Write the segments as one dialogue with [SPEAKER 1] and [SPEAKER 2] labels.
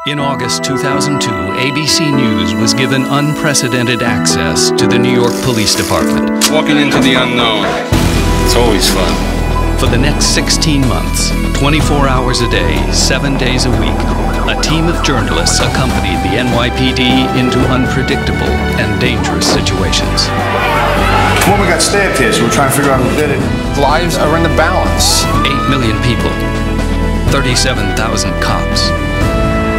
[SPEAKER 1] In August 2002, ABC News was given unprecedented access to the New York Police Department.
[SPEAKER 2] Walking into the unknown, it's always fun.
[SPEAKER 1] For the next 16 months, 24 hours a day, 7 days a week, a team of journalists accompanied the NYPD into unpredictable and dangerous situations.
[SPEAKER 3] Well, we got stabbed here, so we're trying to figure out who did it.
[SPEAKER 2] Lives are in the balance.
[SPEAKER 1] 8 million people, 37,000 cops.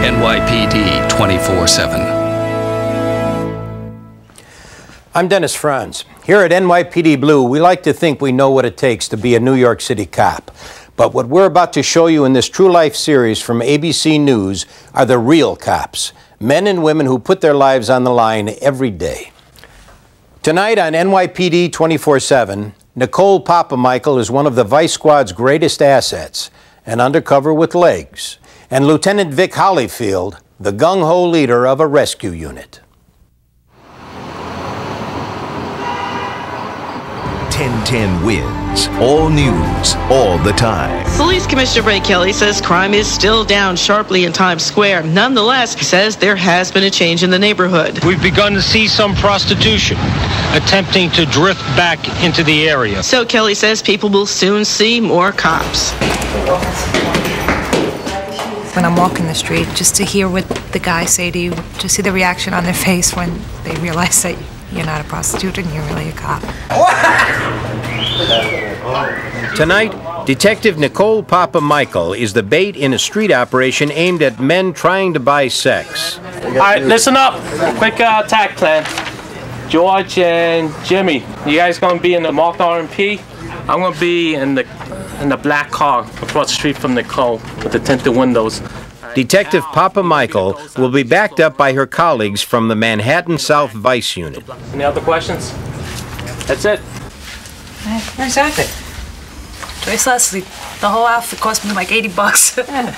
[SPEAKER 1] NYPD 24/7.
[SPEAKER 4] I'm Dennis Franz. Here at NYPD Blue, we like to think we know what it takes to be a New York City cop. But what we're about to show you in this True Life series from ABC News are the real cops, men and women who put their lives on the line every day. Tonight on NYPD 24/7, Nicole Papa-Michael is one of the Vice Squad's greatest assets, an undercover with legs, and Lieutenant Vic Holyfield, the gung-ho leader of a rescue unit.
[SPEAKER 5] 1010 wins. All news, all the time.
[SPEAKER 6] Police Commissioner Ray Kelly says crime is still down sharply in Times Square. Nonetheless, he says there has been a change in the neighborhood.
[SPEAKER 7] We've begun to see some prostitution attempting to drift back into the area.
[SPEAKER 6] So Kelly says people will soon see more cops.
[SPEAKER 8] When I'm walking the street, just to hear what the guys say to you, to see the reaction on their face when they realize that you're not a prostitute and you're really a cop.
[SPEAKER 4] Tonight, Detective Nicole Papa-Michael is the bait in a street operation aimed at men trying to buy sex.
[SPEAKER 9] All right, listen up. Quick attack plan. George and Jimmy, you guys gonna be in the marked R&P? I'm gonna be in the black car across the street from Nicole with the tinted windows.
[SPEAKER 4] Detective Papa-Michael will be backed up by her colleagues from the Manhattan South Vice Unit.
[SPEAKER 9] Any other questions? That's it.
[SPEAKER 8] Where's that? Joyce Leslie. The whole outfit cost me like $80.
[SPEAKER 10] Yeah.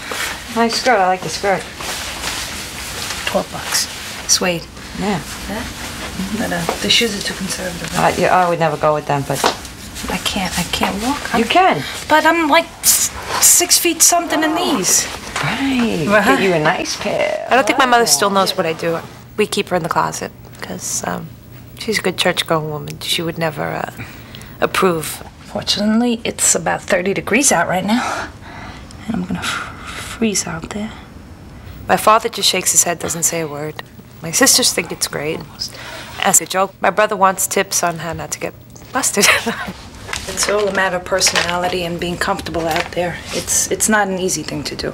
[SPEAKER 10] Nice skirt. I like the skirt.
[SPEAKER 8] $12. Suede.
[SPEAKER 10] Yeah.
[SPEAKER 8] But the shoes are too conservative.
[SPEAKER 10] Yeah, I would never go with them, but
[SPEAKER 8] I can't walk.
[SPEAKER 10] You can.
[SPEAKER 8] But I'm like 6 feet something in these.
[SPEAKER 10] Right. Get you a nice pair.
[SPEAKER 8] I don't think my mother still knows what I do. We keep her in the closet because she's a good church-going woman. She would never approve. Fortunately, it's about 30 degrees out right now, and I'm gonna freeze out there. My father just shakes his head, doesn't say a word. My sisters think it's great. As a joke, my brother wants tips on how not to get busted. It's all a matter of personality and being comfortable out there. It's not an easy thing to do.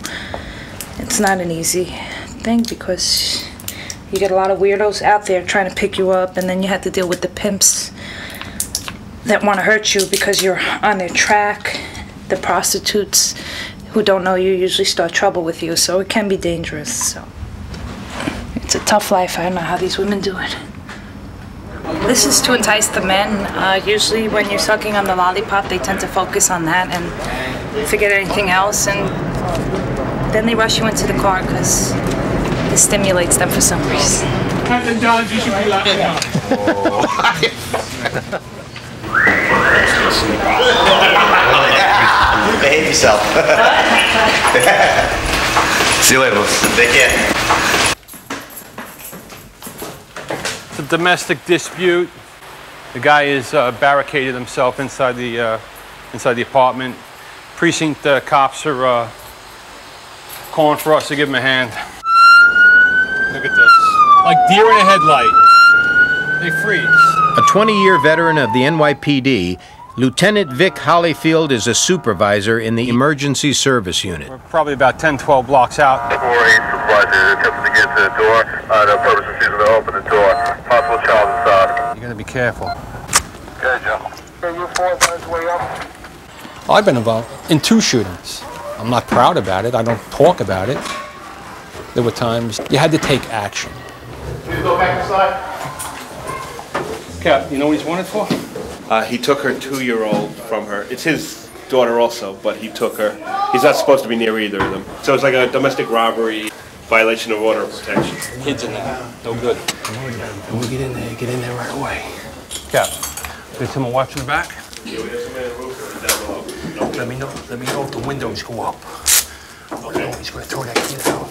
[SPEAKER 8] It's not an easy thing because you get a lot of weirdos out there trying to pick you up, and then you have to deal with the pimps that want to hurt you because you're on their track. The prostitutes who don't know you usually start trouble with you, so it can be dangerous. So it's a tough life. I don't know how these women do it. This is to entice the men. Usually when you're sucking on the lollipop, they tend to focus on that and forget anything else, and then they rush you into the car because it stimulates them for some reason.
[SPEAKER 11] Behave yourself. See you later, boss. Take care.
[SPEAKER 2] It's a domestic dispute. The guy is barricaded himself inside the apartment. Precinct cops are calling for us to give him a hand. Look at this. Like deer in a headlight. They freeze.
[SPEAKER 4] A 20-year veteran of the NYPD, Lieutenant Vic Holyfield is a supervisor in the Emergency Service Unit.
[SPEAKER 2] We're probably about 10, 12 blocks out.
[SPEAKER 12] 4-8 supplies attempting to get to the door. No purpose refusing to open the door. Possible child inside.
[SPEAKER 2] You gotta be careful.
[SPEAKER 12] Okay, Joe. Are you 4 times way up?
[SPEAKER 2] Well, I've been involved in 2 shootings. I'm not proud about it. I don't talk about it. There were times you had to take action.
[SPEAKER 12] Can you go back inside?
[SPEAKER 2] Cap, you know what he's wanted for?
[SPEAKER 13] He took her 2-year-old from her. It's his daughter also, but he took her. He's not supposed to be near either of them. So it's like a domestic robbery, violation of order of protection.
[SPEAKER 2] Kids in there. No good.
[SPEAKER 3] We get in there right away.
[SPEAKER 2] Cap, there's someone watching the back?
[SPEAKER 13] Yeah, we have somebody in the roof or down below.
[SPEAKER 3] Let me know if the windows go up. Okay. He's going to throw that kid out.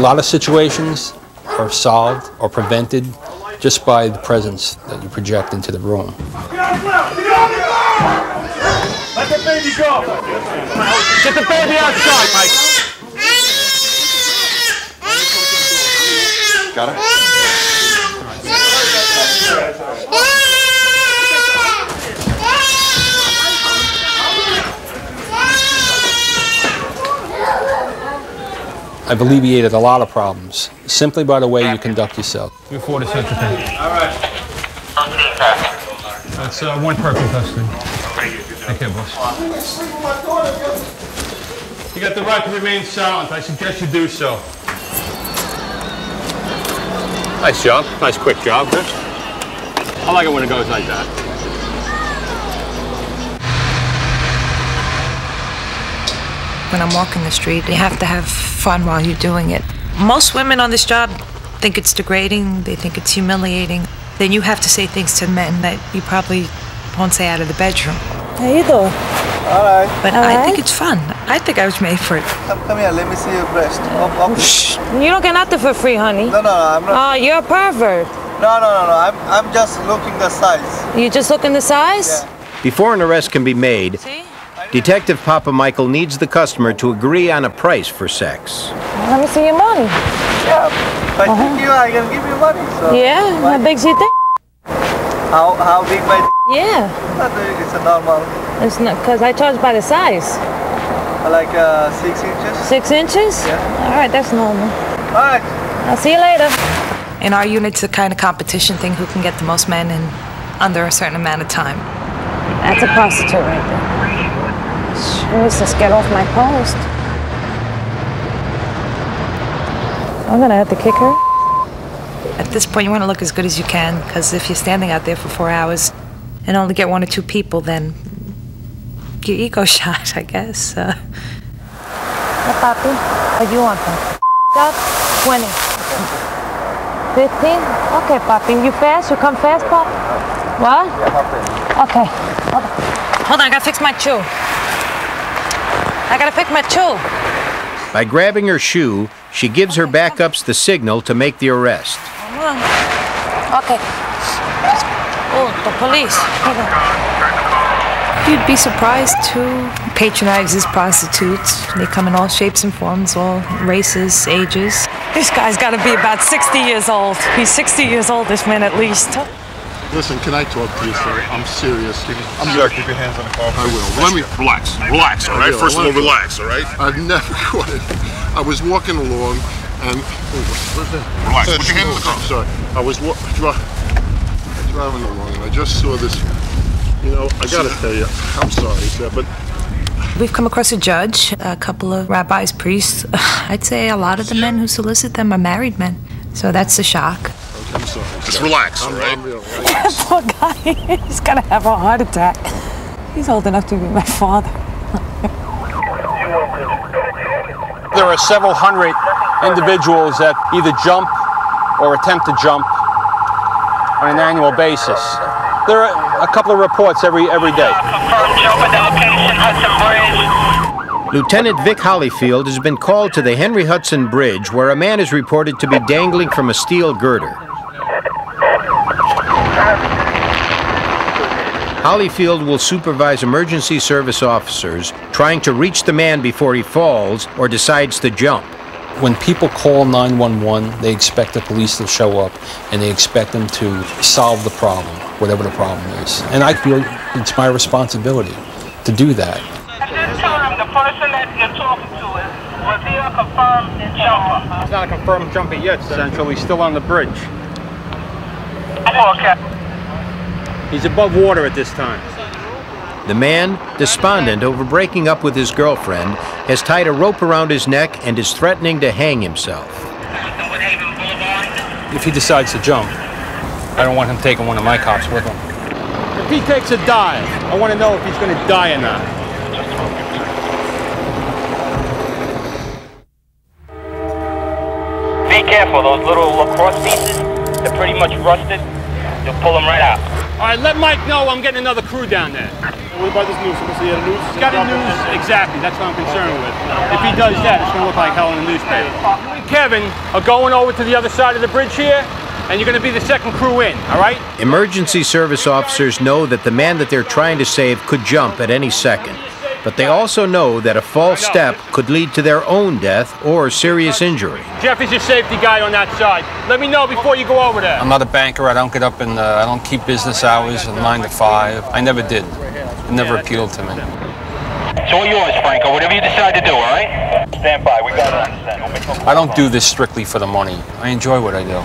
[SPEAKER 2] lot of situations are solved or prevented just by the presence that you project into the room.
[SPEAKER 12] Let the baby go!
[SPEAKER 2] Get the baby outside, Mike!
[SPEAKER 3] Got it?
[SPEAKER 2] I've alleviated a lot of problems simply by the way you conduct yourself. Before the central thing.
[SPEAKER 12] All right.
[SPEAKER 2] That's one purple custody. Take care, boss.
[SPEAKER 12] You got the right to remain silent. I suggest you do so.
[SPEAKER 2] Nice job. Nice quick job, Chris. I like it when it goes like that.
[SPEAKER 8] When I'm walking the street, you have to have fun while you're doing it. Most women on this job think it's degrading, they think it's humiliating. Then you have to say things to men that you probably won't say out of the bedroom.
[SPEAKER 14] How you doing?
[SPEAKER 3] All right.
[SPEAKER 8] But I think it's fun. I think I was made for it.
[SPEAKER 3] Come here, let me see your breast.
[SPEAKER 14] Shh. You don't get nothing for free, honey.
[SPEAKER 3] No, I'm not.
[SPEAKER 14] Oh, you're a pervert.
[SPEAKER 3] No. I'm just looking the size.
[SPEAKER 14] You just looking the size?
[SPEAKER 3] Yeah.
[SPEAKER 4] Before an arrest can be made, Detective Papa Michael needs the customer to agree on a price for sex.
[SPEAKER 14] Let me see your money.
[SPEAKER 3] Yeah, if I think you, I can give you money. So
[SPEAKER 14] Yeah? How big's your dick?
[SPEAKER 3] How big my
[SPEAKER 14] Yeah.
[SPEAKER 3] Not big, it's a normal.
[SPEAKER 14] It's not, because I charge by the size.
[SPEAKER 3] Like 6 inches.
[SPEAKER 14] 6 inches?
[SPEAKER 3] Yeah.
[SPEAKER 14] All right, that's normal.
[SPEAKER 3] All right.
[SPEAKER 14] I'll see you later.
[SPEAKER 8] In our unit, it's a kind of competition thing, who can get the most men in under a certain amount of time.
[SPEAKER 14] That's a prostitute right there. Jesus, get off my post. I'm gonna have to kick her.
[SPEAKER 8] At this point, you want to look as good as you can, because if you're standing out there for 4 hours and only get 1 or 2 people, then your ego shot, I guess.
[SPEAKER 14] Hey, papi, what do you want then? Stop. 20. 15? Okay, papi. You fast? You come fast, pop? What? Okay. Hold on, I gotta fix my shoe.
[SPEAKER 4] By grabbing her shoe, she gives her backups the signal to make the arrest.
[SPEAKER 14] Okay. Oh, the police. Hold on.
[SPEAKER 8] You'd be surprised who patronizes prostitutes. They come in all shapes and forms, all races, ages.
[SPEAKER 14] This guy's gotta be about 60 years old. He's 60 years old, this man at least.
[SPEAKER 15] Listen, can I talk to you, sir? I'm serious.
[SPEAKER 3] Sir, keep your hands on the car.
[SPEAKER 15] I will.
[SPEAKER 16] Let me relax, all right? First of all, relax, all right?
[SPEAKER 15] I've never caught it. I was walking along and...
[SPEAKER 16] Relax, put your hand on the car.
[SPEAKER 15] Sorry. I was driving along and I just saw this, you know, I gotta tell you, I'm sorry, sir, but...
[SPEAKER 8] We've come across a judge, a couple of rabbis, priests. I'd say a lot of the men who solicit them are married men. So that's the shock.
[SPEAKER 15] I'm sorry.
[SPEAKER 16] Just relax, all right?
[SPEAKER 14] That poor guy, he's gonna have a heart attack. He's old enough to be my father.
[SPEAKER 2] There are several hundred individuals that either jump or attempt to jump on an annual basis. There are a couple of reports every day.
[SPEAKER 4] Lieutenant Vic Hollyfield has been called to the Henry Hudson Bridge, where a man is reported to be dangling from a steel girder. Hollyfield will supervise emergency service officers trying to reach the man before he falls or decides to jump.
[SPEAKER 2] When people call 911, they expect the police to show up and they expect them to solve the problem, whatever the problem is. And I feel it's my responsibility to do that.
[SPEAKER 12] At this time, the person that you're talking to was he a confirmed jumper?
[SPEAKER 2] He's not a confirmed jumper yet, Central. He's still on the bridge.
[SPEAKER 12] Okay.
[SPEAKER 2] He's above water at this time.
[SPEAKER 4] The man, despondent over breaking up with his girlfriend, has tied a rope around his neck and is threatening to hang himself.
[SPEAKER 2] If he decides to jump, I don't want him taking one of my cops with him. If he takes a dive, I want to know if he's going to die or not.
[SPEAKER 17] Be careful, those little lacrosse pieces, they're pretty much rusted. You'll pull them right out.
[SPEAKER 2] All right, let Mike know I'm getting another crew down there.
[SPEAKER 15] What about this news? Supposed to get a news?
[SPEAKER 2] He's got a news, exactly, that's what I'm concerned with. If he does that, it's going to look like hell in the newspaper. Kevin are going over to the other side of the bridge here, and you're going to be the second crew in, all right?
[SPEAKER 4] Emergency service officers know that the man that they're trying to save could jump at any second. But they also know that a false step could lead to their own death or serious injury.
[SPEAKER 2] Jeff is your safety guy on that side. Let me know before you go over there.
[SPEAKER 18] I'm not a banker. I don't get up and I don't keep business hours of 9 to 5. I never did. It never appealed to me.
[SPEAKER 17] It's all yours, Franco. Whatever you decide to do, all right? Stand by. We got it. Understand.
[SPEAKER 18] I don't do this strictly for the money. I enjoy what I do.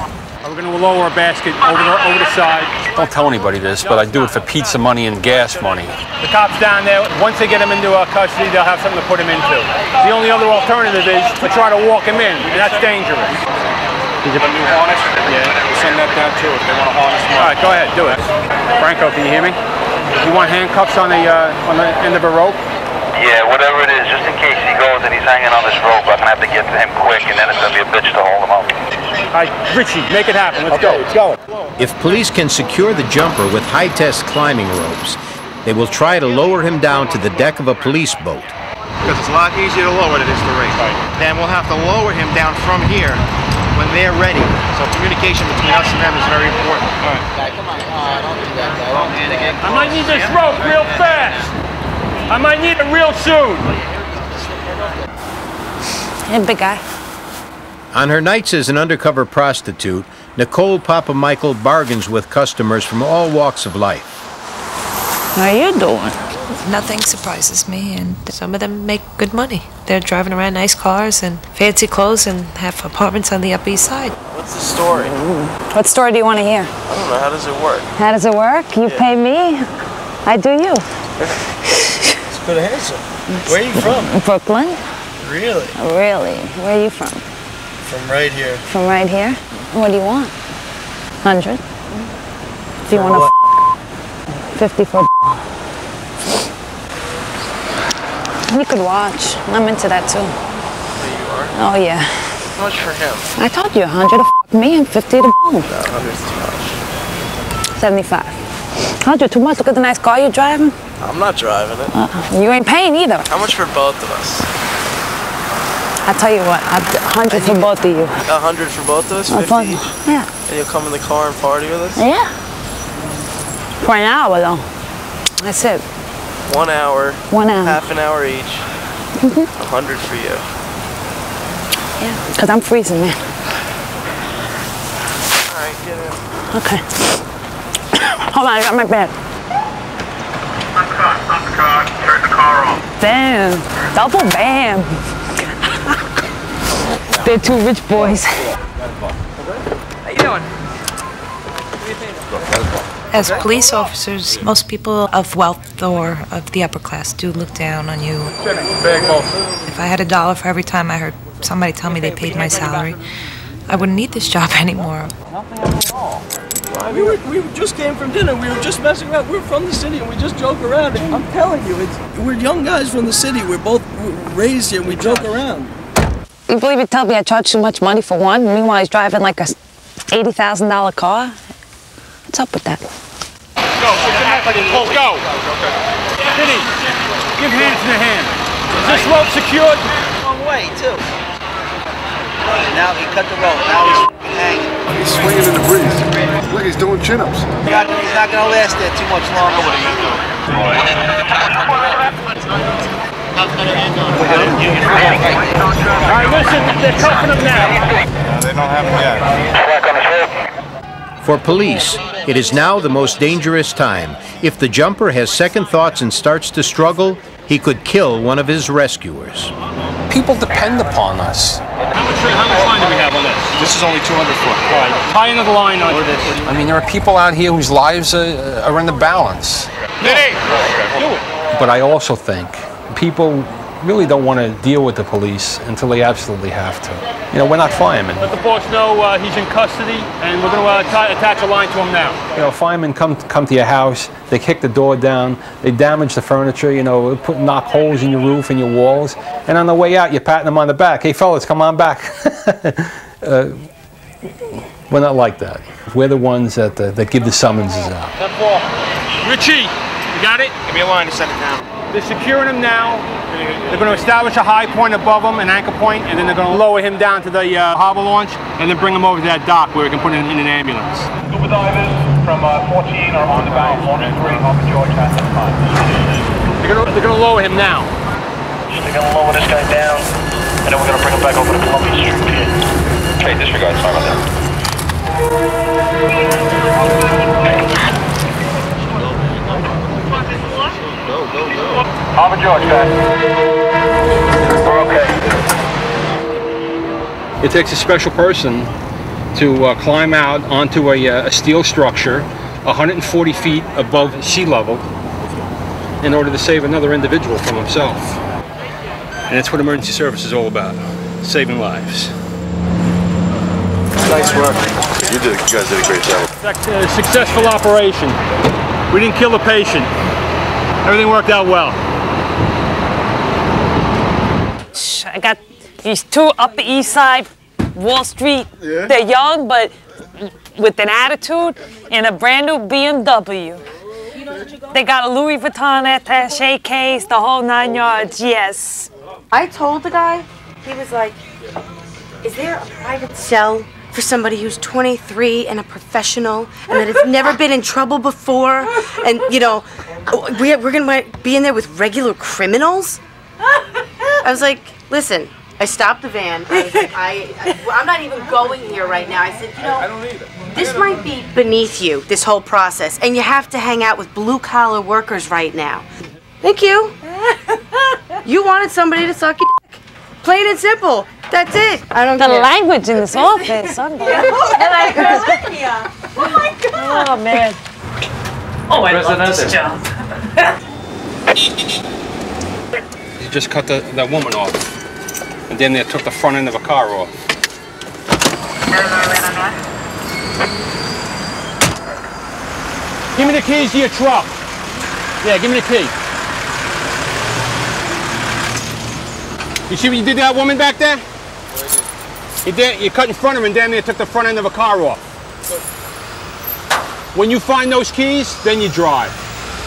[SPEAKER 2] We're going to lower a basket over the side.
[SPEAKER 18] Don't tell anybody this, but I do it for pizza money and gas money.
[SPEAKER 2] The cops down there, once they get him into custody, they'll have something to put him into. The only other alternative is to try to walk him in, and that's dangerous.
[SPEAKER 3] He's a new harness? Yeah. Send that down too if they want to harness him.
[SPEAKER 2] All right, go ahead, do it. Franco, can you hear me? You want handcuffs on the end of a rope?
[SPEAKER 12] Yeah, whatever it is, just in case he goes and he's hanging on this rope, I'm going to have to get to him quick, and then it's going to be a bitch to hold him up.
[SPEAKER 2] All right, Richie, make it happen. Let's go. Let's go.
[SPEAKER 4] If police can secure the jumper with high-test climbing ropes, they will try to lower him down to the deck of a police boat.
[SPEAKER 3] Because it's a lot easier to lower than it is to raise. Then we'll have to lower him down from here when they're ready. So communication between us and them is very important. All right.
[SPEAKER 12] Come on. Don't do that, guy.
[SPEAKER 2] I might need this rope real fast. I might need it real soon.
[SPEAKER 14] Hey, big guy.
[SPEAKER 4] On her nights as an undercover prostitute, Nicole Papa Michael bargains with customers from all walks of life.
[SPEAKER 14] How you doing?
[SPEAKER 8] Nothing surprises me, and some of them make good money. They're driving around nice cars and fancy clothes and have apartments on the Upper East Side.
[SPEAKER 19] What's the story?
[SPEAKER 14] What story do you want to hear?
[SPEAKER 19] I don't know. How does it work?
[SPEAKER 14] How does it work? You pay me, I do you.
[SPEAKER 19] It's pretty handsome. Where are you from?
[SPEAKER 14] Brooklyn.
[SPEAKER 19] Really?
[SPEAKER 14] Really? Where are you from?
[SPEAKER 19] From right here.
[SPEAKER 14] From right here? What do you want? 100? Do you want a 50 for You could watch. I'm into that too.
[SPEAKER 19] You are?
[SPEAKER 14] Oh yeah.
[SPEAKER 19] How much for him?
[SPEAKER 14] I told you 100 to me and 50 to bone.
[SPEAKER 19] No, 100's too much.
[SPEAKER 14] 75. 100 too much. Look at the nice car you're driving.
[SPEAKER 19] I'm not driving it.
[SPEAKER 14] You ain't paying either.
[SPEAKER 19] How much for both of us?
[SPEAKER 14] I'll tell you what, 100 for both of you.
[SPEAKER 19] 100 for both of us? 50 each?
[SPEAKER 14] Yeah.
[SPEAKER 19] And you'll come in the car and party with us?
[SPEAKER 14] Yeah. For an hour though. That's it.
[SPEAKER 19] 1 hour.
[SPEAKER 14] 1 hour.
[SPEAKER 19] Half an hour each. 100 for you.
[SPEAKER 14] Yeah, because I'm freezing, man.
[SPEAKER 19] All right, get in.
[SPEAKER 14] Okay. Hold on, I got my bag.
[SPEAKER 12] Stop the car. Turn the car off.
[SPEAKER 14] Damn. Double bam. They're two rich boys.
[SPEAKER 10] How you doing?
[SPEAKER 8] As police officers, most people of wealth or of the upper class do look down on you. If I had $1 for every time I heard somebody tell me they paid my salary, I wouldn't need this job anymore.
[SPEAKER 20] We just came from dinner. We were just messing around. We're from the city and we just joke around. I'm telling you, we're young guys from the city. We're both raised here. We joke around.
[SPEAKER 14] You believe it? Tell me I charge too much money for one. Meanwhile, he's driving like a $80,000 car. What's up with that?
[SPEAKER 2] Go, go. Vinny, give hands in the hand. Is this rope secured?
[SPEAKER 21] Long way, too. Now he cut the rope. Now he's hanging.
[SPEAKER 15] He's swinging in the breeze. Look, he's doing chin-ups.
[SPEAKER 21] He's not going to last there too much longer.
[SPEAKER 2] All right, listen, they're cuffing him now.
[SPEAKER 3] They don't have him yet.
[SPEAKER 4] For police, it is now the most dangerous time. If the jumper has second thoughts and starts to struggle, he could kill one of his rescuers.
[SPEAKER 18] People depend upon us.
[SPEAKER 2] How much line do we have on this?
[SPEAKER 3] This is only 200 foot.
[SPEAKER 2] All right, tie another line on this.
[SPEAKER 18] I mean, there are people out here whose lives are in the balance.
[SPEAKER 2] Vinny, do it.
[SPEAKER 18] But I also think people really don't want to deal with the police until they absolutely have to. You know, we're not firemen.
[SPEAKER 2] Let the boss know he's in custody, and we're going to attach a line to him now.
[SPEAKER 18] You know, firemen come to your house, they kick the door down, they damage the furniture, you know, knock holes in your roof and your walls, and on the way out, you're patting them on the back. Hey, fellas, come on back. We're not like that. We're the ones that give the summonses out.
[SPEAKER 2] Richie, you got it?
[SPEAKER 21] Give me a line to send it down.
[SPEAKER 2] They're securing him now. They're going to establish a high point above him, an anchor point, and then they're going to lower him down to the harbor launch and then bring him over to that dock where we can put him in an ambulance.
[SPEAKER 17] Scuba divers from 14 are on the bound, launching green, Harbor George at the time.
[SPEAKER 2] They're going to lower him now.
[SPEAKER 17] They're going to lower this guy down, and then we're going to bring him back over to Columbia Street Pier. Okay, disregard, sorry about that. Harbor George, guys. We're okay.
[SPEAKER 2] It takes a special person to climb out onto a steel structure 140 feet above sea level in order to save another individual from himself. And that's what emergency service is all about, saving lives.
[SPEAKER 15] Nice work. You guys did a great job.
[SPEAKER 2] Successful operation. We didn't kill the patient. Everything worked out well.
[SPEAKER 14] I got these two Upper East Side, Wall Street. Yeah. They're young, but with an attitude, and a brand new BMW. They got a Louis Vuitton attaché case, the whole 9 yards, yes.
[SPEAKER 1] I told the guy, he was like, is there a private cell for somebody who's 23 and a professional and that has never been in trouble before? And, you know, we're going to be in there with regular criminals? I was like, listen, I stopped the van. I was like, I'm not even going here right now. I said, you know, this might be beneath you, this whole process, and you have to hang out with blue-collar workers right now. Thank you. You wanted somebody to suck your dick. Plain and simple. That's it. I don't care.
[SPEAKER 14] The language in this office. Unbelievable.
[SPEAKER 1] Oh my God.
[SPEAKER 14] Oh, man.
[SPEAKER 1] Oh, I love this job.
[SPEAKER 2] You just cut that woman off. And then they took the front end of a car off. Give me the keys to your truck. Yeah, give me the key. You see what you did to that woman back there? You cut in front of her and then they took the front end of a car off. When you find those keys, then you drive.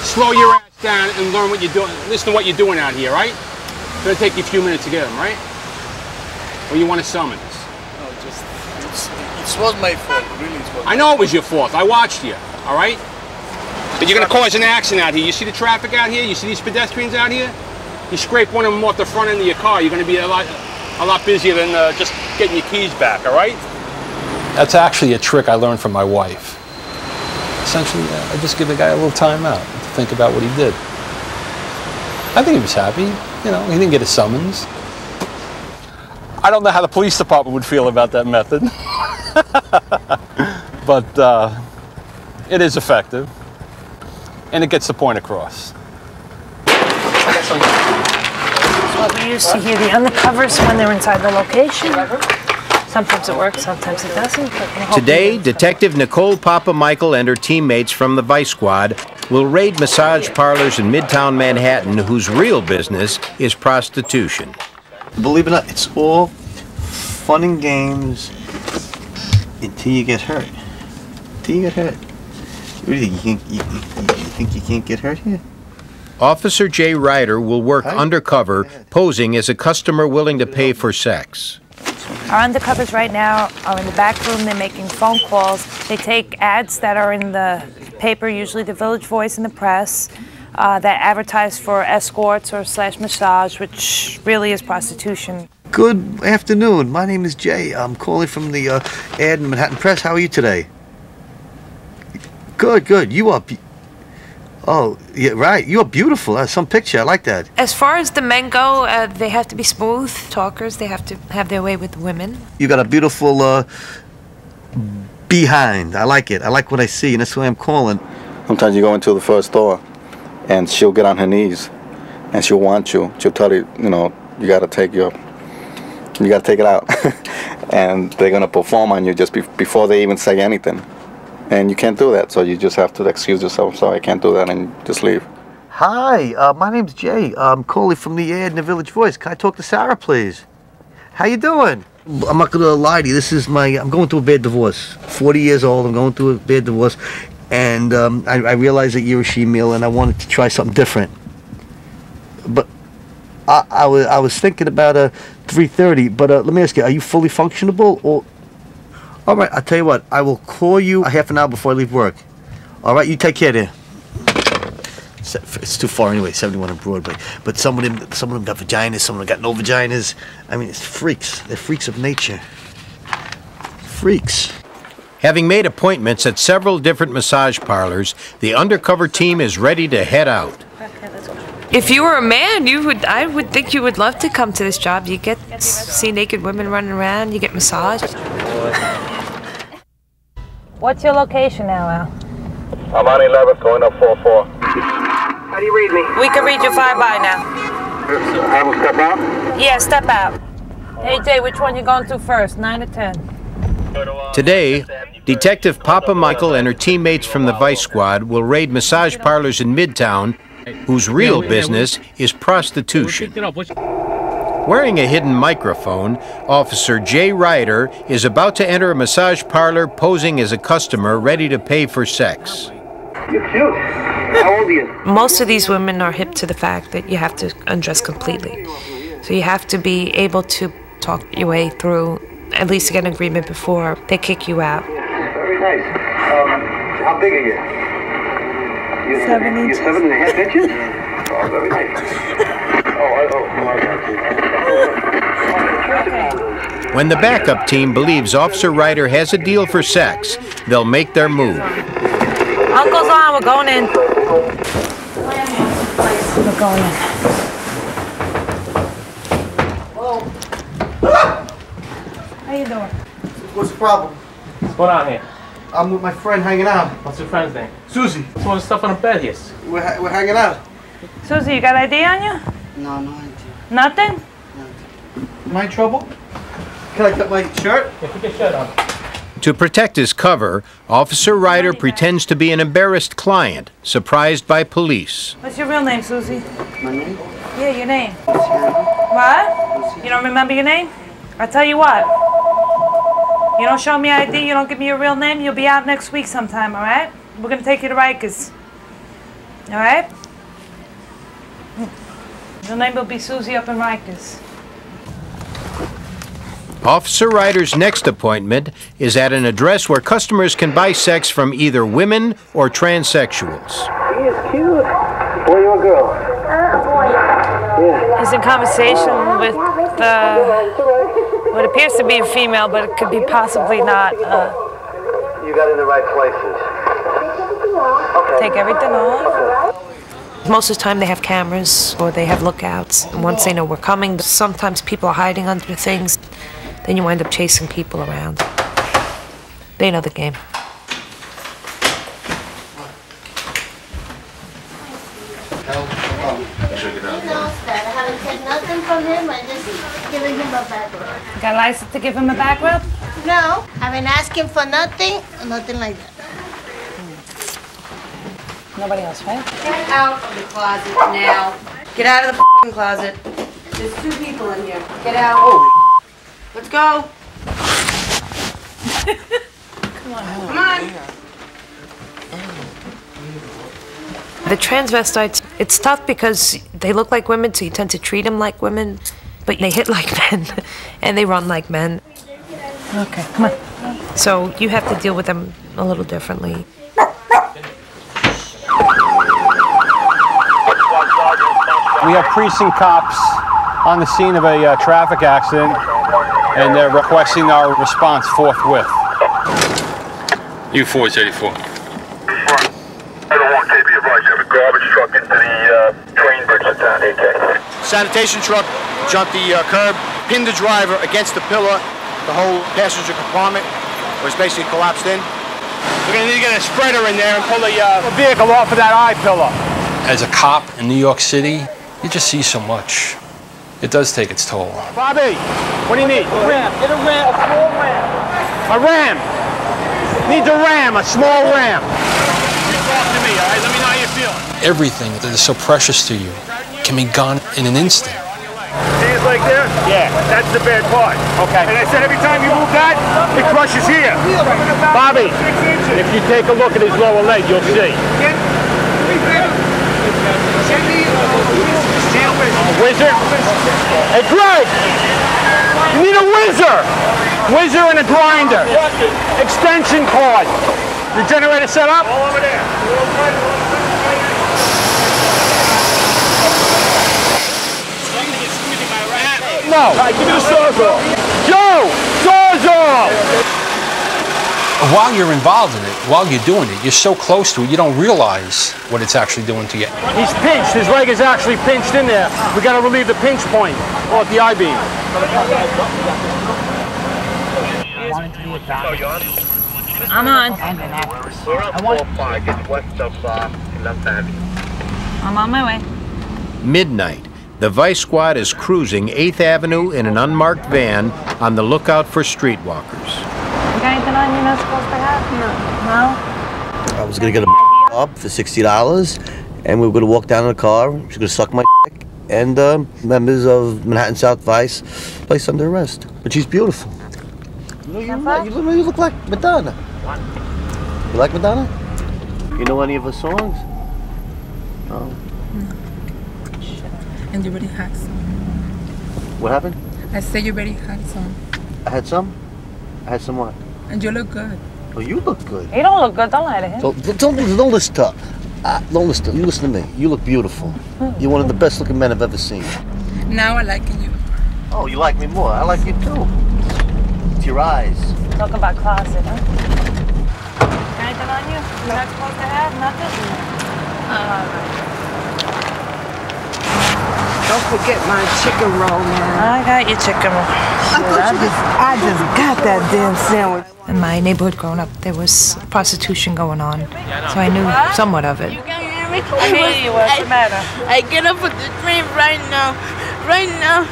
[SPEAKER 2] Slow your ass down and learn what you're doing. Listen to what you're doing out here, right? It's gonna take you a few minutes to get them, right? Or you want a summons?
[SPEAKER 19] No, it was my fault, really. It was
[SPEAKER 2] I know it was your fault. I watched you, all right? But you're gonna cause an accident out here. You see the traffic out here? You see these pedestrians out here? You scrape one of them off the front end of your car, you're gonna be a lot busier than just getting your keys back, all right?
[SPEAKER 18] That's actually a trick I learned from my wife. Essentially, I just give the guy a little time out to think about what he did. I think he was happy. You know, he didn't get a summons. I don't know how the police department would feel about that method. But it is effective. And it gets the point across.
[SPEAKER 8] It's what we use to hear the undercovers when they're inside the location. Sometimes it works, sometimes it doesn't.
[SPEAKER 4] Today, Detective Nicole Papa Michael and her teammates from the Vice Squad will raid massage parlors in Midtown Manhattan whose real business is prostitution.
[SPEAKER 21] Believe it or not, it's all fun and games until you get hurt. Until you get hurt. Really, you think you can't get hurt here?
[SPEAKER 4] Officer Jay Ryder will work undercover, posing as a customer willing to pay for sex.
[SPEAKER 8] Our undercovers right now are in the back room. They're making phone calls. They take ads that are in the paper, usually the Village Voice and the press, that advertise for escorts or / massage, which really is prostitution.
[SPEAKER 21] Good afternoon. My name is Jay. I'm calling from the ad in Manhattan Press. How are you today? Good, good. You are... Oh, yeah, right. You are beautiful. Some picture. I like that.
[SPEAKER 8] As far as the men go, they have to be smooth talkers. They have to have their way with the women.
[SPEAKER 21] You got a beautiful behind. I like it. I like what I see, and that's why I'm calling.
[SPEAKER 22] Sometimes you go into the first store, and she'll get on her knees, and she'll want you. She'll tell you, you know, you got to take it out, and they're gonna perform on you just before they even say anything. And you can't do that, so you just have to excuse yourself. Sorry, I can't do that, and just leave.
[SPEAKER 21] Hi, my name's Jay. I'm calling from the ad in the Village Voice. Can I talk to Sarah, please? How you doing? I'm not gonna lie to you. This is I'm going through a bad divorce. 40 years old. I'm going through a bad divorce, and I realize that you're a she-meal, and I wanted to try something different. I was thinking about 3:30, but let me ask you, are you fully functionable? Or all right, I'll tell you what. I will call you a half an hour before I leave work. All right, you take care there. It's too far anyway, 71 on Broadway. But some of them got vaginas, some of them got no vaginas. I mean, it's freaks. They're freaks of nature. Freaks.
[SPEAKER 4] Having made appointments at several different massage parlors, the undercover team is ready to head out.
[SPEAKER 8] If you were a man, I would think you would love to come to this job. You get to see naked women running around, you get massaged.
[SPEAKER 14] What's your location now, Al?
[SPEAKER 12] I'm on 11th, going up 4-4.
[SPEAKER 10] How do you read me?
[SPEAKER 14] We can read your 5 by now.
[SPEAKER 12] Have him step out?
[SPEAKER 14] Yeah, step out. Hey, Jay, which one you going to first, 9 or 10?
[SPEAKER 4] Today, Detective Papa Michael and her teammates from the Vice Squad will raid massage parlors in Midtown, whose real business is prostitution. Wearing a hidden microphone, Officer Jay Ryder is about to enter a massage parlor posing as a customer ready to pay for sex.
[SPEAKER 10] You're cute. How old are you?
[SPEAKER 8] Most of these women are hip to the fact that you have to undress completely. So you have to be able to talk your way through, at least to get an agreement before they kick you out.
[SPEAKER 10] Very nice. How big are you?
[SPEAKER 14] 7 inches.
[SPEAKER 10] You're 7.5 inches? Oh, very nice.
[SPEAKER 4] When the backup team believes Officer Ryder has a deal for sex, they'll make their move.
[SPEAKER 14] Uncle's on, we're going in. We're going in. How you doing?
[SPEAKER 21] What's the problem?
[SPEAKER 9] What's going on here?
[SPEAKER 21] I'm with my friend hanging out.
[SPEAKER 9] What's your friend's name?
[SPEAKER 21] Susie.
[SPEAKER 9] Some of the stuff on the bed here.
[SPEAKER 21] We're hanging out.
[SPEAKER 14] Susie, you got ID on you?
[SPEAKER 21] No, no ID.
[SPEAKER 14] Nothing?
[SPEAKER 21] Am I in trouble? Can I cut my shirt?
[SPEAKER 9] Yeah, put your shirt on.
[SPEAKER 4] To protect his cover, Officer Ryder pretends to be an embarrassed client, surprised by police.
[SPEAKER 14] What's your real name, Susie?
[SPEAKER 21] My name?
[SPEAKER 14] Yeah, your name. What? You don't remember your name? I'll tell you what. You don't show me ID, you don't give me your real name, you'll be out next week sometime, all right? We're going to take you to Rikers. All right? Your name will be Susie up in Rikers.
[SPEAKER 4] Officer Ryder's next appointment is at an address where customers can buy sex from either women or transsexuals.
[SPEAKER 10] He is cute. Boy or girl?
[SPEAKER 14] Boy.
[SPEAKER 10] Yeah.
[SPEAKER 14] He's in conversation with what appears to be a female, but it could be possibly not.
[SPEAKER 10] You got in the right places. Okay.
[SPEAKER 14] Take everything off.
[SPEAKER 10] Okay.
[SPEAKER 8] Most of the time they have cameras or they have lookouts. And once they know we're coming, sometimes people are hiding under things. Then you wind up chasing people around. They know the game.
[SPEAKER 5] I haven't taken nothing from him. I just giving him a back rub.
[SPEAKER 14] Got a license to give him a back rub?
[SPEAKER 5] No, I've been asking for nothing like that.
[SPEAKER 14] Nobody else, right?
[SPEAKER 1] Get out of the closet now. Get out of the f***ing closet. There's 2 people in here. Get out. Oh. Let's go.
[SPEAKER 14] Come on.
[SPEAKER 1] Come on.
[SPEAKER 8] The transvestites, it's tough because they look like women, so you tend to treat them like women, but they hit like men, and they run like men.
[SPEAKER 14] Okay, come on.
[SPEAKER 8] So you have to deal with them a little differently.
[SPEAKER 2] We have precinct cops on the scene of a traffic accident, and they're requesting our response forthwith. U4 is 84.
[SPEAKER 12] Garbage truck into the train bridge at town, 810.
[SPEAKER 21] Sanitation truck jumped the curb, pinned the driver against the pillar. The whole passenger compartment was basically collapsed in. We're going to need to get a spreader in there and pull the vehicle off of that eye pillar.
[SPEAKER 18] As a cop in New York City, you just see so much. It does take its toll.
[SPEAKER 21] Bobby, what do you need?
[SPEAKER 20] A ram. Get a ram, a small ram.
[SPEAKER 21] A ram. Needs a ram, a small ram. Talk to me, all right? Let me know how you feel.
[SPEAKER 18] Everything that is so precious to you can be gone in an instant.
[SPEAKER 21] See it like there? Yeah, that's the bad part. Okay. And I said every time you move that, it crushes here. Bobby, if you take a look at his lower leg, you'll see. Wizard?
[SPEAKER 2] Hey, Greg! You need a whizzer! Whizzer and a grinder. Extension cord. The generator set up? All over there. No. All right, give me the sawzall. Joe! Sawzall!
[SPEAKER 18] While you're involved in it, while you're doing it, you're so close to it, you don't realize what it's actually doing to you.
[SPEAKER 2] He's pinched. His leg is actually pinched in there. We got to relieve the pinch point off the I-beam.
[SPEAKER 14] I'm on. I'm on my way.
[SPEAKER 4] Midnight. The Vice Squad is cruising 8th Avenue in an unmarked van on the lookout for streetwalkers.
[SPEAKER 14] You got anything on you're not supposed to have? No.
[SPEAKER 21] I was gonna get a up for $60, and we were gonna walk down in the car. She's gonna suck my dick, and members of Manhattan South Vice placed under arrest. But she's beautiful. You look like Madonna. You like Madonna? You know any of her songs? No.
[SPEAKER 6] And you already had some.
[SPEAKER 21] What happened?
[SPEAKER 6] I said you already had some.
[SPEAKER 21] I had some? I had some what?
[SPEAKER 6] And you look good.
[SPEAKER 21] Oh, you look good.
[SPEAKER 14] You don't look good. Don't lie to him.
[SPEAKER 21] Don't listen to her. Don't listen. You listen to me. You look beautiful. You're one of the best looking men I've ever seen.
[SPEAKER 6] Now I like you.
[SPEAKER 21] Oh, you like me more. I like you too. It's your eyes.
[SPEAKER 14] Talk about closet, huh? Anything on you? You're not supposed to have nothing?
[SPEAKER 7] Don't forget my chicken roll, man.
[SPEAKER 14] I got your chicken roll.
[SPEAKER 7] I just got that damn sandwich.
[SPEAKER 8] In my neighborhood growing up, there was prostitution going on, so I knew somewhat of it.
[SPEAKER 5] You can hear me?
[SPEAKER 14] I hear you. What's the matter?
[SPEAKER 5] I get up at the train right now. Right now.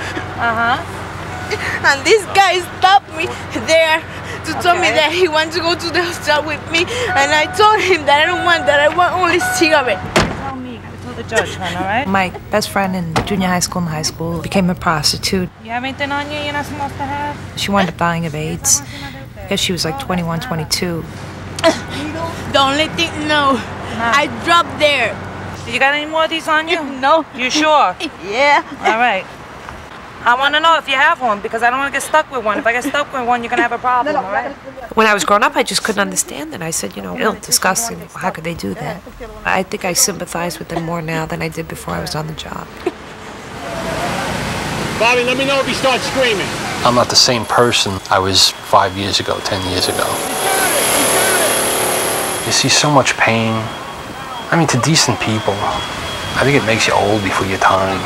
[SPEAKER 5] And this guy stopped me there to tell me that he wants to go to the hotel with me. And I told him that I don't want that. I want only cigarette.
[SPEAKER 14] Tell me. You gotta tell the judge, hon, all right?
[SPEAKER 8] My best friend in junior high school and high school became a prostitute.
[SPEAKER 14] You have anything on you you're not supposed to have?
[SPEAKER 8] She wound up dying of AIDS. I guess she was like 21, 22.
[SPEAKER 5] The only thing, no. I dropped there.
[SPEAKER 14] You got any more of these on you?
[SPEAKER 5] No.
[SPEAKER 14] You sure?
[SPEAKER 5] Yeah.
[SPEAKER 14] All right. I want to know if you have one, because I don't want to get stuck with one. If I get stuck with one, you're going to have a problem, all right?
[SPEAKER 8] When I was growing up, I just couldn't understand it. I said, you know, ill, disgusting. How could they do that? I think I sympathize with them more now than I did before I was on the job.
[SPEAKER 2] Bobby, let me know if he starts screaming.
[SPEAKER 18] I'm not the same person I was 5 years ago, 10 years ago. You see so much pain. I mean, to decent people, I think it makes you old before your time.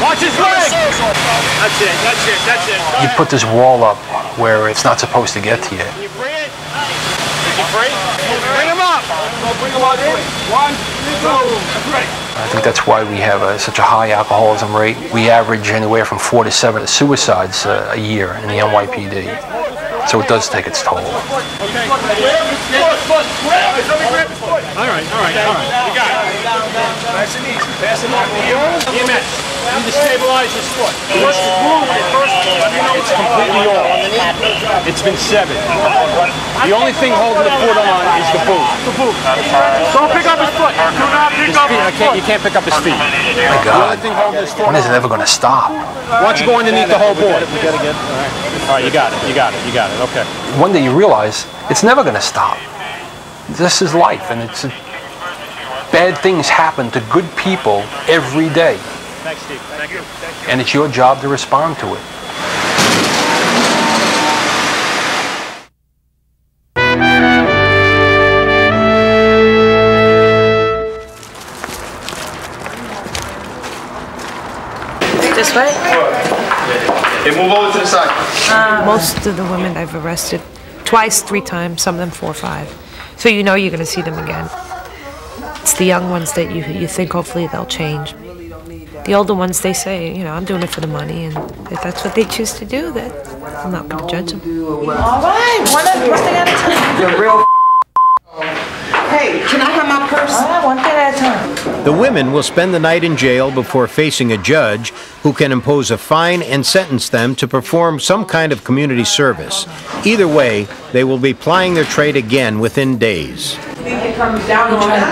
[SPEAKER 2] Watch his leg! That's it, that's it, that's it.
[SPEAKER 18] You put this wall up where it's not supposed to get to you.
[SPEAKER 2] Can you free it? Is he free? Bring him up! Bring him on in. 1, 2, 3.
[SPEAKER 18] I think that's why we have such a high alcoholism rate. We average anywhere from 4 to 7 suicides a year in the NYPD. So it does take its toll.
[SPEAKER 2] Okay. All right. You got it. Nice and easy. Pass it on. EMS. You need to stabilize his foot. It's completely off. It's been severed. The only thing holding the foot on is the boot. Don't pick up his foot. Do not pick up his foot. You can't pick up his feet.
[SPEAKER 18] My God. When is it ever going to stop?
[SPEAKER 2] Why don't you go underneath the whole board? We gotta get. All right, you got it. Okay.
[SPEAKER 18] One day you realize it's never going to stop. This is life, and it's bad things happen to good people every day.
[SPEAKER 2] Thanks, Steve. Thank you.
[SPEAKER 18] And it's your job to respond to it.
[SPEAKER 8] This way?
[SPEAKER 11] Hey, move over to the side.
[SPEAKER 8] Most of the women I've arrested twice, 3 times, some of them 4 or 5. So you know you're going to see them again. It's the young ones that you think hopefully they'll change. The older ones, they say, you know, I'm doing it for the money, and if that's what they choose to do, then I'm not going to judge them.
[SPEAKER 7] All right, one thing at a time. You're real. Hey, can I have my purse?
[SPEAKER 14] All right, one thing at a time.
[SPEAKER 4] The women will spend the night in jail before facing a judge who can impose a fine and sentence them to perform some kind of community service. Either way, they will be plying their trade again within days.
[SPEAKER 8] We try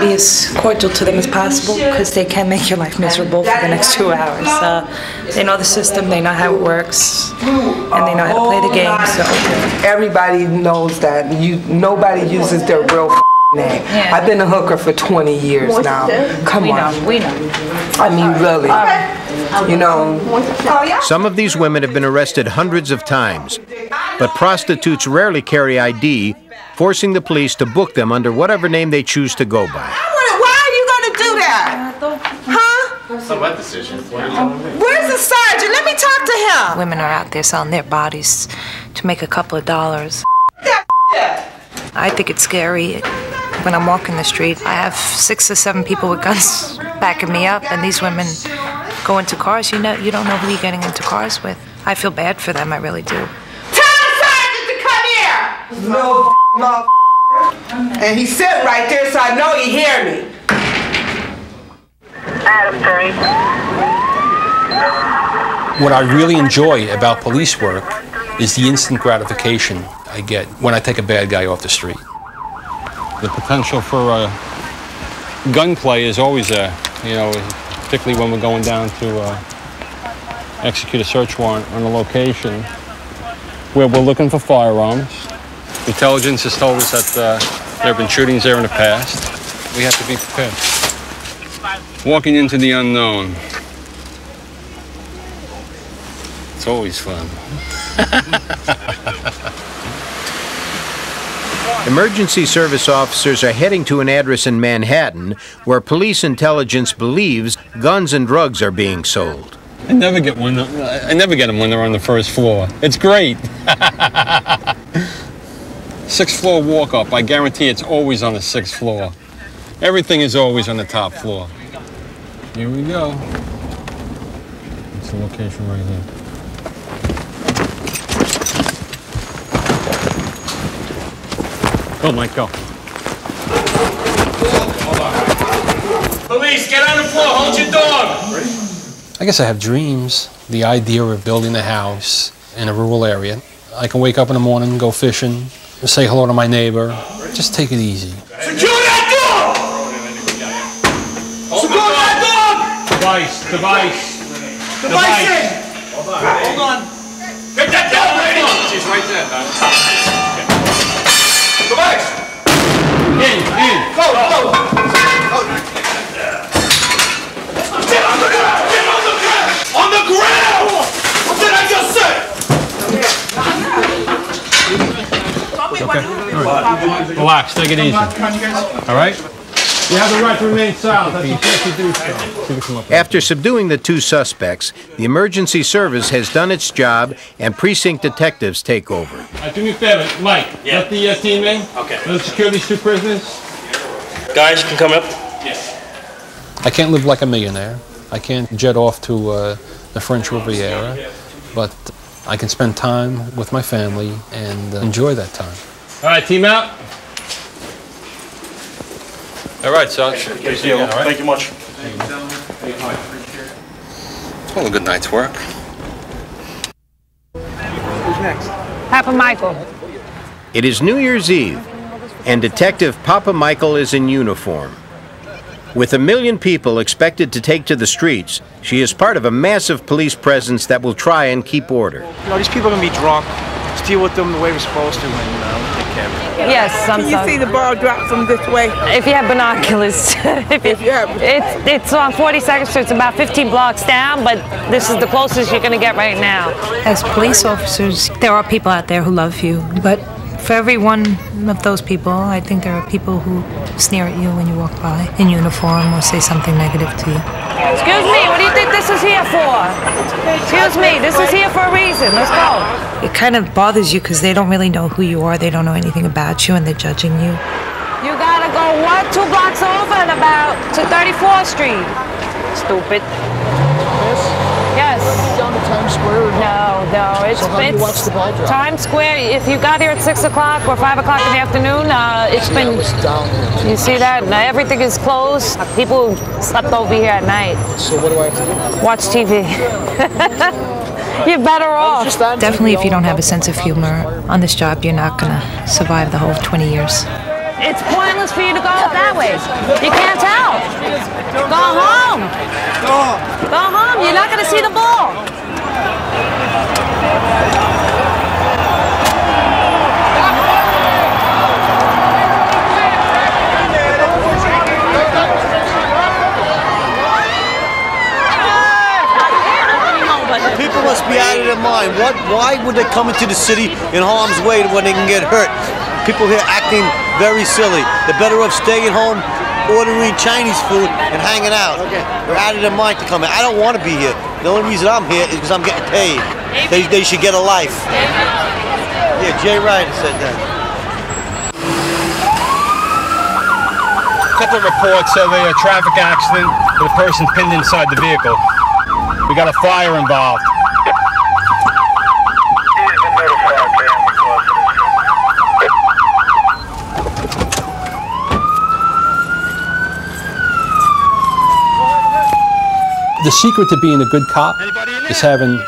[SPEAKER 8] to be as cordial to them as possible because they can make your life miserable for the next 2 hours. They know the system, they know how it works, and they know how to play the game. So
[SPEAKER 7] everybody knows that nobody uses their real name.
[SPEAKER 8] Yeah.
[SPEAKER 7] I've been a hooker for 20 years now. Come on.
[SPEAKER 8] We know.
[SPEAKER 7] I mean, really. You know.
[SPEAKER 4] Some of these women have been arrested hundreds of times, but prostitutes rarely carry ID, forcing the police to book them under whatever name they choose to go by.
[SPEAKER 7] Why are you going to do that? Huh?
[SPEAKER 3] It's not my decision.
[SPEAKER 7] Where's the sergeant? Let me talk to him.
[SPEAKER 8] Women are out there selling their bodies to make a couple of dollars. I think it's scary. When I'm walking the street, I have 6 or 7 people with guns backing me up, and these women go into cars. You don't know who you're getting into cars with. I feel bad for them, I really do.
[SPEAKER 7] Tell the sergeant to come here! No, and he sit right there, so I know he hear me.
[SPEAKER 18] What I really enjoy about police work is the instant gratification I get when I take a bad guy off the street.
[SPEAKER 2] The potential for gunplay is always there, you know, particularly when we're going down to execute a search warrant on a location where we're looking for firearms. Intelligence has told us that there have been shootings there in the past. We have to be prepared. Walking into the unknown. It's always fun.
[SPEAKER 4] Emergency service officers are heading to an address in Manhattan where police intelligence believes guns and drugs are being sold.
[SPEAKER 2] I never get them when they're on the first floor. It's great. 6th floor walk up. I guarantee it's always on the 6th floor. Everything is always on the top floor. Here we go. It's the location right here. Go, Mike, go.
[SPEAKER 13] Police, get on the floor. Hold your dog.
[SPEAKER 18] I guess I have dreams. The idea of building a house in a rural area. I can wake up in the morning, go fishing, say hello to my neighbor. Just take it easy.
[SPEAKER 13] Secure that door! Secure that door!
[SPEAKER 2] Device.
[SPEAKER 13] Hold on. Get that door ready! She's right there, man. Device!
[SPEAKER 2] In.
[SPEAKER 13] Go! Get on the ground! On the ground! What did I just say?
[SPEAKER 2] Okay. Relax, take it easy. All right? You have the right to remain silent. That's what you do.
[SPEAKER 4] After subduing the 2 suspects, the emergency service has done its job and precinct detectives take over.
[SPEAKER 2] Do me a favor, Mike.
[SPEAKER 13] Yeah.
[SPEAKER 2] Let the team in.
[SPEAKER 13] Okay.
[SPEAKER 2] Let's secure these 2 prisoners.
[SPEAKER 13] Guys, you can come up.
[SPEAKER 2] Yes.
[SPEAKER 18] I can't live like a millionaire. I can't jet off to the French Riviera, but I can spend time with my family and enjoy that time.
[SPEAKER 2] All right, team out. All right, Sarge.
[SPEAKER 13] Thank you much.
[SPEAKER 2] Well, a good night's work.
[SPEAKER 7] Who's next?
[SPEAKER 14] Papa Michael.
[SPEAKER 4] It is New Year's Eve, and Detective Papa Michael is in uniform. With 1 million people expected to take to the streets, she is part of a massive police presence that will try and keep order.
[SPEAKER 3] You know, these people are going to be drunk. Just deal with them the way we're supposed to, and we'll take care of it.
[SPEAKER 14] Yes,
[SPEAKER 7] Can you see the ball drop from this way?
[SPEAKER 14] If you have binoculars. It's on 42nd Street. It's about 15 blocks down, but this is the closest you're going to get right now.
[SPEAKER 8] As police officers, there are people out there who love you, but for every one of those people, I think there are people who sneer at you when you walk by in uniform or say something negative to you.
[SPEAKER 14] Excuse me, what do you think this is here for? Excuse me, this is here for a reason. Let's go.
[SPEAKER 8] It kind of bothers you because they don't really know who you are. They don't know anything about you, and they're judging you.
[SPEAKER 14] You gotta go, 2 blocks over and about to 34th Street. Stupid. Yes.
[SPEAKER 21] Down to Times Square?
[SPEAKER 14] No.
[SPEAKER 21] So how do you watch the ball drop?
[SPEAKER 14] Times Square, if you got here at 6 o'clock or 5 o'clock in the afternoon, it's been...
[SPEAKER 21] It's down here.
[SPEAKER 14] You see that? Now, everything is closed. People slept over here at night.
[SPEAKER 21] So what do I have to do?
[SPEAKER 14] Watch TV. You're better off.
[SPEAKER 8] Definitely, if you don't have a sense of humor on this job, you're not going to survive the whole 20 years.
[SPEAKER 14] It's pointless for you to go that way. You can't tell. Go home. Go home. You're not going to see the ball.
[SPEAKER 21] People must be out of their mind. Why would they come into the city in harm's way when they can get hurt? People here acting very silly. They're better off staying home, ordering Chinese food, and hanging out. They're out of their mind to come in. I don't want to be here. The only reason I'm here is because I'm getting paid. They should get a life. Yeah, Jay Ryder said that.
[SPEAKER 2] A couple of reports of a traffic accident with a person pinned inside the vehicle. We got a fire involved.
[SPEAKER 18] The secret to being a good cop is having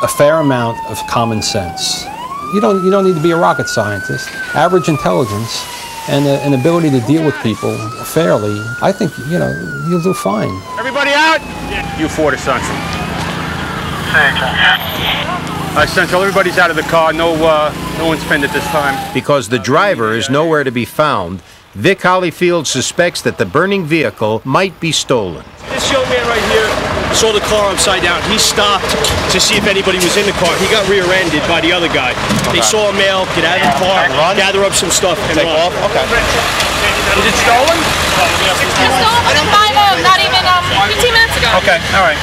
[SPEAKER 18] a fair amount of common sense. You don't need to be a rocket scientist. Average intelligence and an ability to deal with people fairly, I think, you'll do fine.
[SPEAKER 2] Everybody out? You 4 to Central. Central, everybody's out of the car. No one's pinned at this time.
[SPEAKER 4] Because the driver is nowhere to be found, Vic Holyfield suspects that the burning vehicle might be stolen.
[SPEAKER 20] This young man right here saw the car upside down. He stopped to see if anybody was in the car. He got rear-ended by the other guy. They saw a male get out of the car, gather up some stuff, and take off. Okay.
[SPEAKER 2] Is it stolen?
[SPEAKER 5] It's stolen in 5 not even 15 minutes ago.
[SPEAKER 2] Okay, all right.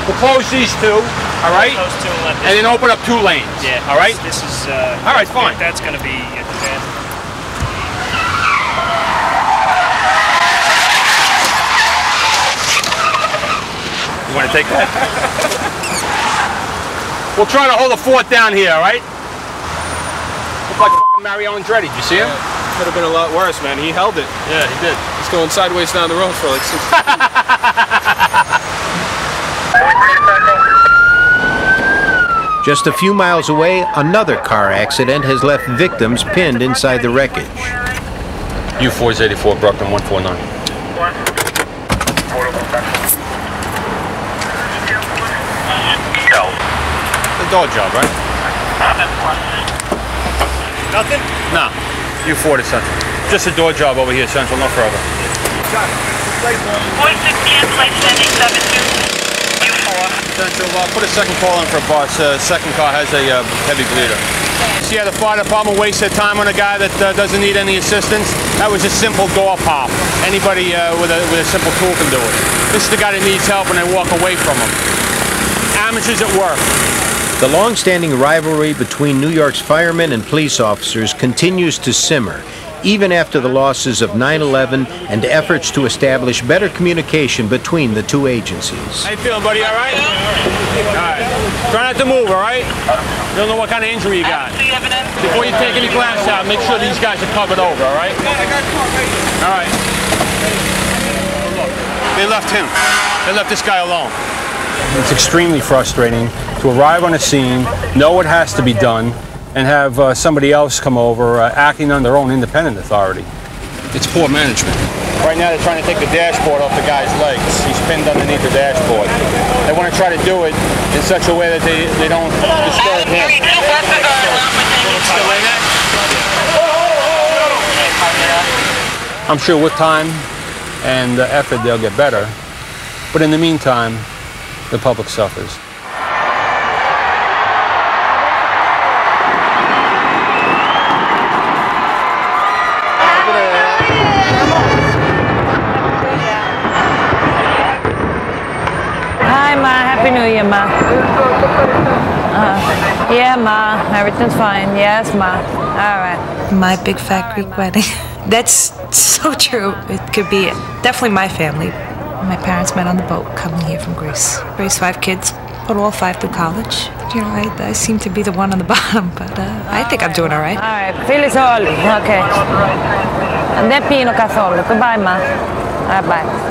[SPEAKER 2] We'll close these two, all right? And then open up 2 lanes.
[SPEAKER 16] Yeah.
[SPEAKER 2] All right?
[SPEAKER 16] This is...
[SPEAKER 2] all right, fine.
[SPEAKER 16] That's going to be at the end.
[SPEAKER 2] You want to take that? We'll try to hold the fort down here, all right? Look like fucking Mario Andretti. Did you see him?
[SPEAKER 17] Could have been a lot worse, man. He held it.
[SPEAKER 2] Yeah, he did.
[SPEAKER 17] He's going sideways down the road for like 6
[SPEAKER 4] Just a few miles away, another car accident has left victims pinned inside the wreckage.
[SPEAKER 2] U484 Brooklyn 149. The door job, right?
[SPEAKER 16] Nothing?
[SPEAKER 2] No. U4 to Central. Just a door job over here, Central, no further. Central, put a second call in for a bus. Second car has a heavy bleeder. See how the fire department wastes their time on a guy that doesn't need any assistance? That was a simple door pop. Anybody with a simple tool can do it. This is the guy that needs help and they walk away from him. Amateurs at work.
[SPEAKER 4] The long-standing rivalry between New York's firemen and police officers continues to simmer, even after the losses of 9/11 and efforts to establish better communication between the two agencies.
[SPEAKER 2] How you feeling, buddy? All right? All right. Try not to move, all right? You don't know what kind of injury you got. Before you take any glass out, make sure these guys are covered over, all right? All right. Look, they left him. They left this guy alone. It's extremely frustrating to arrive on a scene, know what has to be done, and have somebody else come over acting on their own independent authority. It's poor management. Right now they're trying to take the dashboard off the guy's legs. He's pinned underneath the dashboard. They want to try to do it in such a way that they don't disturb him. I'm sure with time and effort they'll get better, but in the meantime, the public suffers.
[SPEAKER 14] Hi, Ma. Happy New Year, Ma. Yeah, Ma. Everything's fine. Yes, Ma. All right.
[SPEAKER 8] My big fat Greek wedding. That's so true. It could be definitely my family, My parents met on the boat coming here from Greece. Raised 5 kids, put all 5 through college. You know, I seem to be the one on the bottom, but I think I'm doing all right.
[SPEAKER 14] All right, Philly all. Okay. And then Pino Cazzolo. Goodbye, Ma. All right, bye.